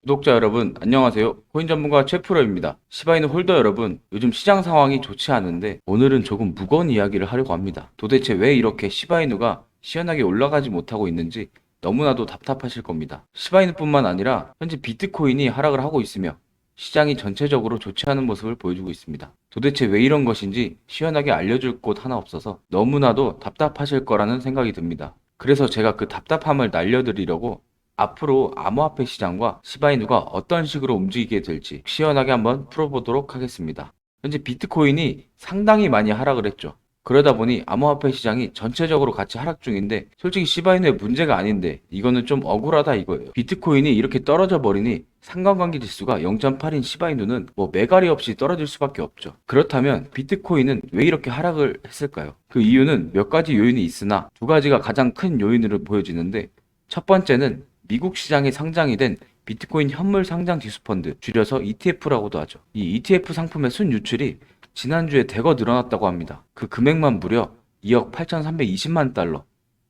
구독자 여러분, 안녕하세요. 코인 전문가 최프로입니다. 시바이누 홀더 여러분, 요즘 시장 상황이 좋지 않은데 오늘은 조금 무거운 이야기를 하려고 합니다. 도대체 왜 이렇게 시바이누가 시원하게 올라가지 못하고 있는지 너무나도 답답하실 겁니다. 시바이누뿐만 아니라 현재 비트코인이 하락을 하고 있으며 시장이 전체적으로 좋지 않은 모습을 보여주고 있습니다. 도대체 왜 이런 것인지 시원하게 알려줄 곳 하나 없어서 너무나도 답답하실 거라는 생각이 듭니다. 그래서 제가 그 답답함을 날려드리려고 앞으로 암호화폐 시장과 시바이누가 어떤 식으로 움직이게 될지 시원하게 한번 풀어보도록 하겠습니다. 현재 비트코인이 상당히 많이 하락을 했죠. 그러다 보니 암호화폐 시장이 전체적으로 같이 하락 중인데 솔직히 시바이누의 문제가 아닌데 이거는 좀 억울하다 이거예요. 비트코인이 이렇게 떨어져 버리니 상관관계 지수가 0.8인 시바이누는 뭐 매갈이 없이 떨어질 수밖에 없죠. 그렇다면 비트코인은 왜 이렇게 하락을 했을까요? 그 이유는 몇 가지 요인이 있으나 두 가지가 가장 큰 요인으로 보여지는데 첫 번째는 미국 시장에 상장이 된 비트코인 현물 상장 지수 펀드, 줄여서 ETF라고도 하죠. 이 ETF 상품의 순유출이 지난주에 대거 늘어났다고 합니다. 그 금액만 무려 2억 8,320만 달러,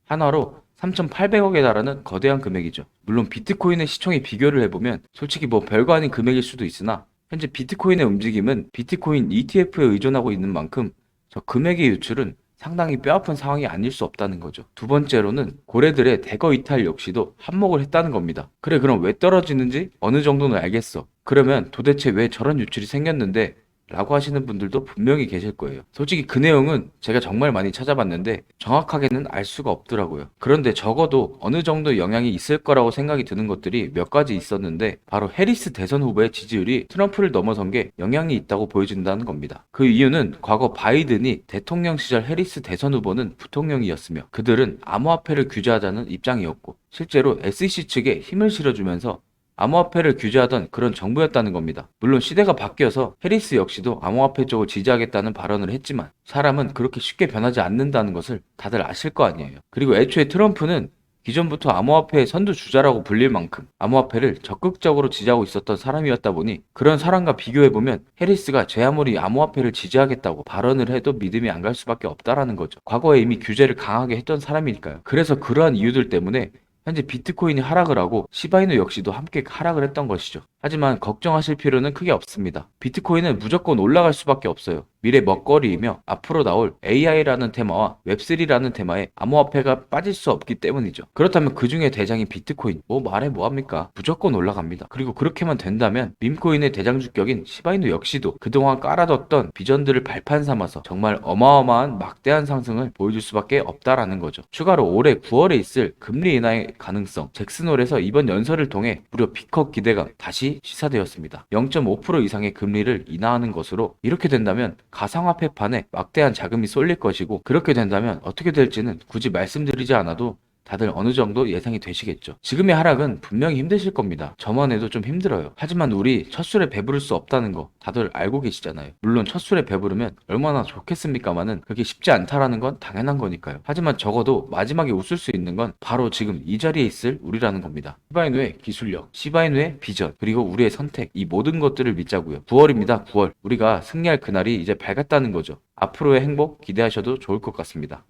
한화로 3,800억에 달하는 거대한 금액이죠. 물론 비트코인의 시총에 비교를 해보면 솔직히 뭐 별거 아닌 금액일 수도 있으나 현재 비트코인의 움직임은 비트코인 ETF에 의존하고 있는 만큼 저 금액의 유출은 상당히 뼈아픈 상황이 아닐 수 없다는 거죠. 두 번째로는 고래들의 대거 이탈 역시도 한몫을 했다는 겁니다. 그래, 그럼 왜 떨어지는지 어느 정도는 알겠어. 그러면 도대체 왜 저런 유출이 생겼는데? 라고 하시는 분들도 분명히 계실 거예요. 솔직히 그 내용은 제가 정말 많이 찾아봤는데 정확하게는 알 수가 없더라고요. 그런데 적어도 어느 정도 영향이 있을 거라고 생각이 드는 것들이 몇 가지 있었는데 바로 해리스 대선 후보의 지지율이 트럼프를 넘어선 게 영향이 있다고 보여진다는 겁니다. 그 이유는 과거 바이든이 대통령 시절 해리스 대선 후보는 부통령이었으며 그들은 암호화폐를 규제하자는 입장이었고 실제로 SEC 측에 힘을 실어주면서 암호화폐를 규제하던 그런 정부였다는 겁니다. 물론 시대가 바뀌어서 해리스 역시도 암호화폐 쪽을 지지하겠다는 발언을 했지만 사람은 그렇게 쉽게 변하지 않는다는 것을 다들 아실 거 아니에요. 그리고 애초에 트럼프는 기존부터 암호화폐의 선두주자라고 불릴 만큼 암호화폐를 적극적으로 지지하고 있었던 사람이었다 보니 그런 사람과 비교해보면 해리스가 제 아무리 암호화폐를 지지하겠다고 발언을 해도 믿음이 안 갈 수밖에 없다라는 거죠. 과거에 이미 규제를 강하게 했던 사람이니까요. 그래서 그러한 이유들 때문에 현재 비트코인이 하락을 하고 시바이누 역시도 함께 하락을 했던 것이죠. 하지만 걱정하실 필요는 크게 없습니다. 비트코인은 무조건 올라갈 수밖에 없어요. 미래 먹거리이며 앞으로 나올 AI라는 테마와 웹3라는 테마에 암호화폐가 빠질 수 없기 때문이죠. 그렇다면 그 중에 대장인 비트코인, 뭐 말해 뭐합니까? 무조건 올라갑니다. 그리고 그렇게만 된다면 밈코인의 대장주격인 시바이누 역시도 그동안 깔아뒀던 비전들을 발판 삼아서 정말 어마어마한 막대한 상승을 보여줄 수밖에 없다라는 거죠. 추가로 올해 9월에 있을 금리 인하의 가능성, 잭슨홀에서 이번 연설을 통해 무려 B컵 기대가 다시 시사되었습니다. 0.5% 이상의 금리를 인하하는 것으로 이렇게 된다면 가상화폐판에 막대한 자금이 쏠릴 것이고 그렇게 된다면 어떻게 될지는 굳이 말씀드리지 않아도 다들 어느 정도 예상이 되시겠죠. 지금의 하락은 분명히 힘드실 겁니다. 저만 해도 좀 힘들어요. 하지만 우리 첫 술에 배부를 수 없다는 거 다들 알고 계시잖아요. 물론 첫 술에 배부르면 얼마나 좋겠습니까마는 그게 쉽지 않다라는 건 당연한 거니까요. 하지만 적어도 마지막에 웃을 수 있는 건 바로 지금 이 자리에 있을 우리라는 겁니다. 시바이누의 기술력, 시바이누의 비전, 그리고 우리의 선택, 이 모든 것들을 믿자고요. 9월입니다. 9월. 우리가 승리할 그날이 이제 밝았다는 거죠. 앞으로의 행복 기대하셔도 좋을 것 같습니다.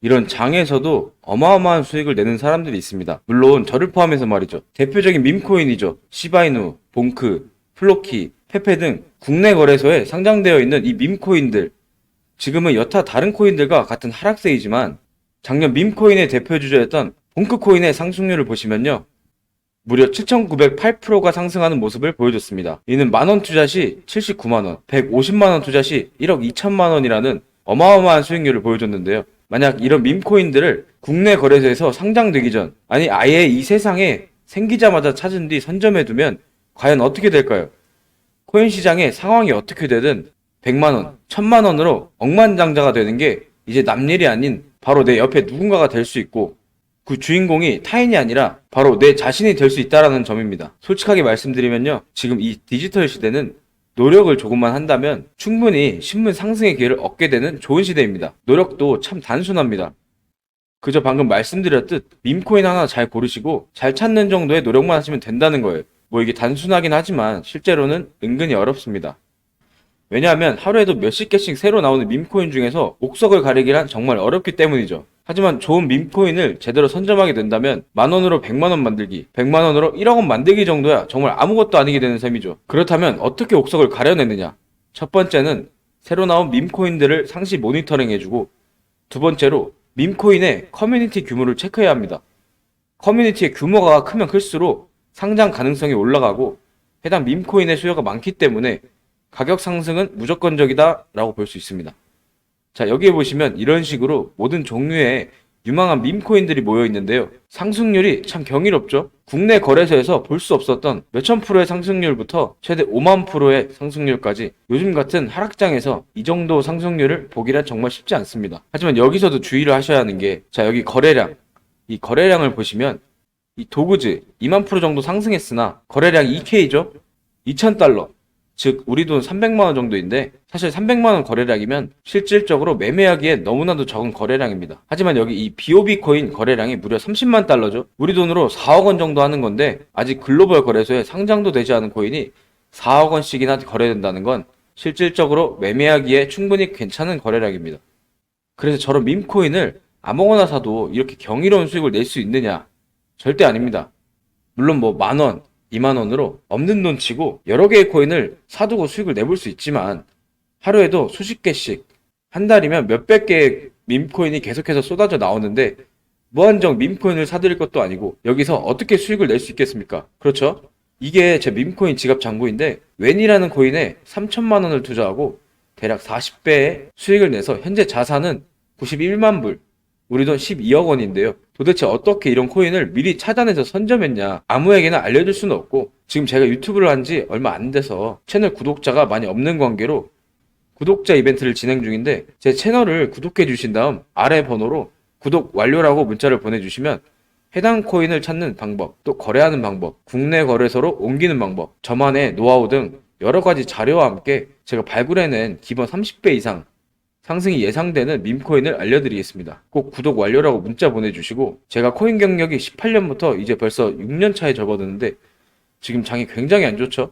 이런 장에서도 어마어마한 수익을 내는 사람들이 있습니다. 물론 저를 포함해서 말이죠. 대표적인 밈코인이죠. 시바이누, 봉크, 플로키, 페페 등 국내 거래소에 상장되어 있는 이 밈코인들. 지금은 여타 다른 코인들과 같은 하락세이지만 작년 밈코인의 대표 주자였던 봉크코인의 상승률을 보시면요. 무려 7,908%가 상승하는 모습을 보여줬습니다. 이는 만원 투자 시 79만원, 150만원 투자 시 1억 2천만원이라는 어마어마한 수익률을 보여줬는데요. 만약 이런 밈코인들을 국내 거래소에서 상장되기 전, 아니 아예 이 세상에 생기자마자 찾은 뒤 선점해두면 과연 어떻게 될까요? 코인 시장의 상황이 어떻게 되든 100만원, 1000만원으로 억만장자가 되는 게 이제 남일이 아닌 바로 내 옆에 누군가가 될 수 있고 그 주인공이 타인이 아니라 바로 내 자신이 될 수 있다는 점입니다. 솔직하게 말씀드리면요. 지금 이 디지털 시대는 노력을 조금만 한다면 충분히 신문 상승의 기회를 얻게 되는 좋은 시대입니다. 노력도 참 단순합니다. 그저 방금 말씀드렸듯 밈코인 하나 잘 고르시고 잘 찾는 정도의 노력만 하시면 된다는 거예요. 뭐 이게 단순하긴 하지만 실제로는 은근히 어렵습니다. 왜냐하면 하루에도 몇십 개씩 새로 나오는 밈코인 중에서 옥석을 가리기란 정말 어렵기 때문이죠. 하지만 좋은 밈코인을 제대로 선점하게 된다면 만원으로 100만원 만들기, 100만원으로 1억원 만들기 정도야 정말 아무것도 아니게 되는 셈이죠. 그렇다면 어떻게 옥석을 가려내느냐? 첫 번째는 새로 나온 밈코인들을 상시 모니터링해주고, 두 번째로 밈코인의 커뮤니티 규모를 체크해야 합니다. 커뮤니티의 규모가 크면 클수록 상장 가능성이 올라가고 해당 밈코인의 수요가 많기 때문에 가격 상승은 무조건적이다 라고 볼 수 있습니다. 자, 여기에 보시면 이런 식으로 모든 종류의 유망한 밈코인들이 모여 있는데요. 상승률이 참 경이롭죠. 국내 거래소에서 볼 수 없었던 몇천 프로의 상승률부터 최대 5만 프로의 상승률까지, 요즘 같은 하락장에서 이 정도 상승률을 보기란 정말 쉽지 않습니다. 하지만 여기서도 주의를 하셔야 하는 게, 자, 여기 거래량, 이 거래량을 보시면 이 도그즈 2만 프로 정도 상승했으나 거래량 2K죠? 2,000달러. 즉 우리 돈 300만원 정도인데, 사실 300만원 거래량이면 실질적으로 매매하기에 너무나도 적은 거래량입니다. 하지만 여기 이 BOB 코인 거래량이 무려 30만 달러죠. 우리 돈으로 4억원 정도 하는 건데, 아직 글로벌 거래소에 상장도 되지 않은 코인이 4억원씩이나 거래된다는 건 실질적으로 매매하기에 충분히 괜찮은 거래량입니다. 그래서 저런 밈코인을 아무거나 사도 이렇게 경이로운 수익을 낼 수 있느냐? 절대 아닙니다. 물론 뭐 만원, 2만원으로 없는 돈 치고 여러 개의 코인을 사두고 수익을 내볼 수 있지만, 하루에도 수십 개씩, 한 달이면 몇백 개의 밈코인이 계속해서 쏟아져 나오는데 무한정 밈코인을 사들일 것도 아니고 여기서 어떻게 수익을 낼 수 있겠습니까? 그렇죠? 이게 제 밈코인 지갑 잔고인데, 웬이라는 코인에 3천만원을 투자하고 대략 40배의 수익을 내서 현재 자산은 91만 불, 우리 돈 12억 원인데요. 도대체 어떻게 이런 코인을 미리 찾아내서 선점했냐? 아무에게나 알려줄 수는 없고, 지금 제가 유튜브를 한 지 얼마 안 돼서 채널 구독자가 많이 없는 관계로 구독자 이벤트를 진행 중인데, 제 채널을 구독해 주신 다음 아래 번호로 구독 완료라고 문자를 보내주시면 해당 코인을 찾는 방법, 또 거래하는 방법, 국내 거래소로 옮기는 방법, 저만의 노하우 등 여러 가지 자료와 함께 제가 발굴해낸 기본 30배 이상 상승이 예상되는 밈코인을 알려드리겠습니다. 꼭 구독 완료라고 문자 보내주시고, 제가 코인 경력이 18년부터 이제 벌써 6년 차에 접어드는데 지금 장이 굉장히 안 좋죠?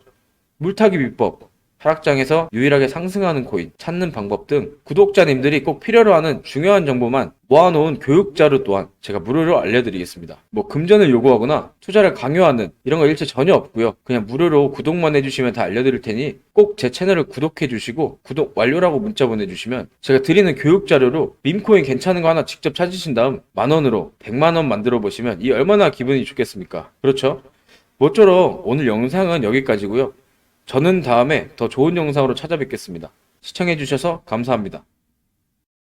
물타기 비법, 하락장에서 유일하게 상승하는 코인 찾는 방법 등 구독자님들이 꼭 필요로 하는 중요한 정보만 모아놓은 교육 자료 또한 제가 무료로 알려드리겠습니다. 뭐 금전을 요구하거나 투자를 강요하는 이런 거 일체 전혀 없고요. 그냥 무료로 구독만 해주시면 다 알려드릴 테니 꼭 제 채널을 구독해 주시고 구독 완료라고 문자 보내주시면 제가 드리는 교육 자료로 밈코인 괜찮은 거 하나 직접 찾으신 다음 만원으로 100만원 만들어 보시면 이 얼마나 기분이 좋겠습니까? 그렇죠? 모쪼록 오늘 영상은 여기까지고요. 저는 다음에 더 좋은 영상으로 찾아뵙겠습니다. 시청해주셔서 감사합니다.